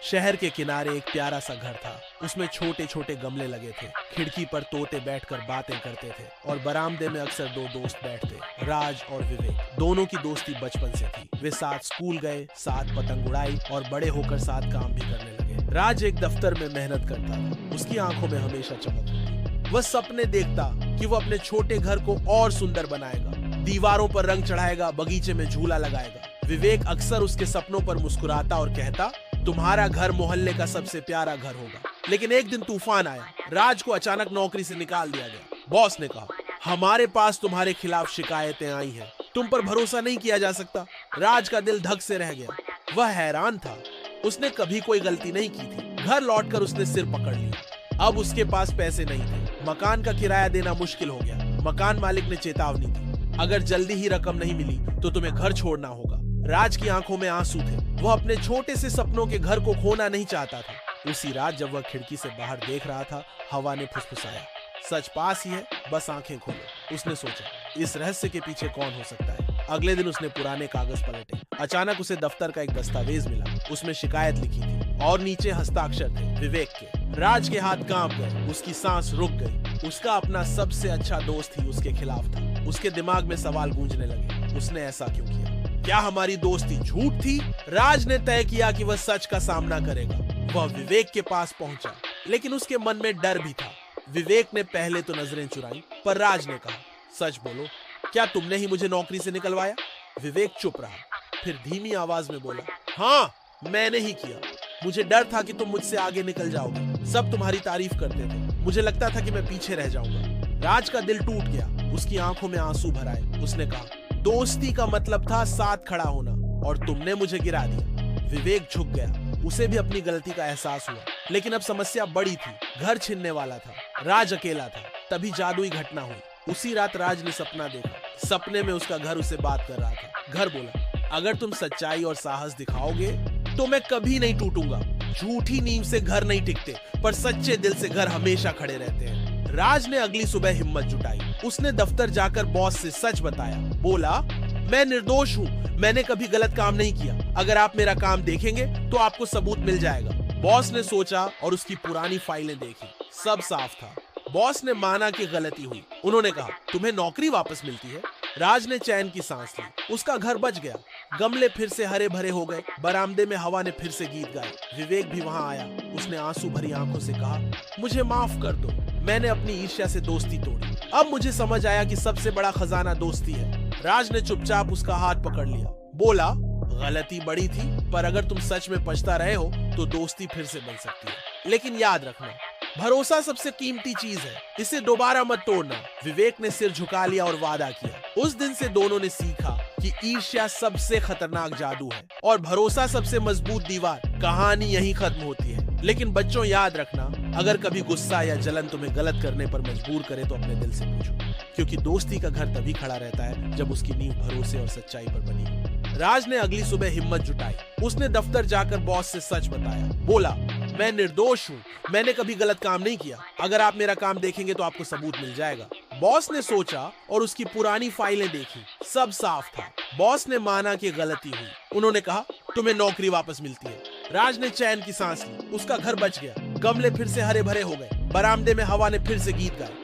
शहर के किनारे एक प्यारा सा घर था। उसमें छोटे छोटे गमले लगे थे। खिड़की पर तोते बैठकर बातें करते थे और बरामदे में अक्सर दो दोस्त बैठते, राज और विवेक। दोनों की दोस्ती बचपन से थी। वे साथ स्कूल गए, साथ पतंग उड़ाई और बड़े होकर साथ काम भी करने लगे। राज एक दफ्तर में मेहनत करता था। उसकी आंखों में हमेशा चमक होती। वह सपने देखता कि वह अपने छोटे घर को और सुंदर बनाएगा, दीवारों पर रंग चढ़ाएगा, बगीचे में झूला लगाएगा। विवेक अक्सर उसके सपनों पर मुस्कुराता और कहता, तुम्हारा घर मोहल्ले का सबसे प्यारा घर होगा। लेकिन एक दिन तूफान आया। राज को अचानक नौकरी से निकाल दिया गया। बॉस ने कहा, हमारे पास तुम्हारे खिलाफ शिकायतें आई हैं, तुम पर भरोसा नहीं किया जा सकता। राज का दिल धक से रह गया। वह हैरान था। उसने कभी कोई गलती नहीं की थी। घर लौटकर उसने सिर पकड़ लिया। अब उसके पास पैसे नहीं थे। मकान का किराया देना मुश्किल हो गया। मकान मालिक ने चेतावनी दी, अगर जल्दी ही रकम नहीं मिली तो तुम्हें घर छोड़ना होगा। राज की आंखों में आंसू थे। वह अपने छोटे से सपनों के घर को खोना नहीं चाहता था। उसी रात जब वह खिड़की से बाहर देख रहा था, हवा ने फुसफुसाया, सच पास ही है, बस आंखें खोलो। उसने सोचा, इस रहस्य के पीछे कौन हो सकता है। अगले दिन उसने पुराने कागज पलटे। अचानक उसे दफ्तर का एक दस्तावेज मिला। उसमें शिकायत लिखी थी और नीचे हस्ताक्षर थे विवेक के। राज के हाथ कांप गए। उसकी सांस रुक गई। उसका अपना सबसे अच्छा दोस्त ही उसके खिलाफ था। उसके दिमाग में सवाल गूंजने लगे, उसने ऐसा क्यों किया? क्या हमारी दोस्ती झूठ थी? राज ने तय किया कि वह सच का सामना करेगा। वह विवेक के पास पहुंचा, लेकिन उसके मन में डर भी था। विवेक ने पहले तो नजरें चुराई, पर राज ने कहा, सच बोलो, क्या तुमने ही मुझे नौकरी से निकलवाया? विवेक चुप रहा, फिर धीमी आवाज में बोला, हाँ, मैंने ही किया। मुझे डर था कि तुम मुझसे आगे निकल जाओगे। सब तुम्हारी तारीफ करते थे। मुझे लगता था कि मैं पीछे रह जाऊंगा। राज का दिल टूट गया। उसकी आंखों में आंसू भर आए। उसने कहा, दोस्ती का मतलब था साथ खड़ा होना, और तुमने मुझे गिरा दिया। विवेक झुक गया। उसे भी अपनी गलती का एहसास हुआ, लेकिन अब समस्या बड़ी थी। घर छिनने वाला था। राज अकेला था। तभी जादुई घटना हुई। उसी रात राज ने सपना देखा। सपने में उसका घर उसे बात कर रहा था। घर बोला, अगर तुम सच्चाई और साहस दिखाओगे तो मैं कभी नहीं टूटूंगा। झूठी नींव से घर नहीं टिकते, पर सच्चे दिल से घर हमेशा खड़े रहते हैं। राज ने अगली सुबह हिम्मत जुटाई। उसने दफ्तर जाकर बॉस से सच बताया। बोला, मैं निर्दोष हूँ, मैंने कभी गलत काम नहीं किया। अगर आप मेरा काम देखेंगे तो आपको सबूत मिल जाएगा। बॉस ने सोचा और उसकी पुरानी फाइलें देखी। सब साफ था। बॉस ने माना कि गलती हुई। उन्होंने कहा, तुम्हें नौकरी वापस मिलती है। राज ने चैन की सांस ली। उसका घर बच गया। गमले फिर से हरे भरे हो गए। बरामदे में हवा ने फिर से गीत गाए। विवेक भी वहां आया। उसने आंसू भरी आंखों से कहा, मुझे माफ कर दो, मैंने अपनी ईर्ष्या से दोस्ती तोड़ी। अब मुझे समझ आया कि सबसे बड़ा खजाना दोस्ती है। राज ने चुपचाप उसका हाथ पकड़ लिया। बोला, गलती बड़ी थी, पर अगर तुम सच में पछता रहे हो तो दोस्ती फिर से बन सकती है। लेकिन याद रखना, भरोसा सबसे कीमती चीज है, इसे दोबारा मत तोड़ना। विवेक ने सिर झुका लिया और वादा किया। उस दिन से दोनों ने सीखा कि ईर्ष्या सबसे खतरनाक जादू है और भरोसा सबसे मजबूत दीवार। कहानी यहीं खत्म होती है। लेकिन बच्चों, याद रखना, अगर कभी गुस्सा या जलन तुम्हें गलत करने पर मजबूर करे तो अपने दिल से पूछो, क्योंकि दोस्ती का घर तभी खड़ा रहता है जब उसकी नींव भरोसे और सच्चाई पर बनी हो। राज ने अगली सुबह हिम्मत जुटाई। उसने दफ्तर जाकर बॉस से सच बताया। बोला, मैं निर्दोष हूँ, मैंने कभी गलत काम नहीं किया। अगर आप मेरा काम देखेंगे तो आपको सबूत मिल जाएगा। बॉस ने सोचा और उसकी पुरानी फाइलें देखी। सब साफ था। बॉस ने माना कि गलती हुई। उन्होंने कहा, तुम्हें नौकरी वापस मिलती है। राज ने चैन की सांस ली। उसका घर बच गया। गमले फिर से हरे भरे हो गए। बरामदे में हवा ने फिर से गीत गाए।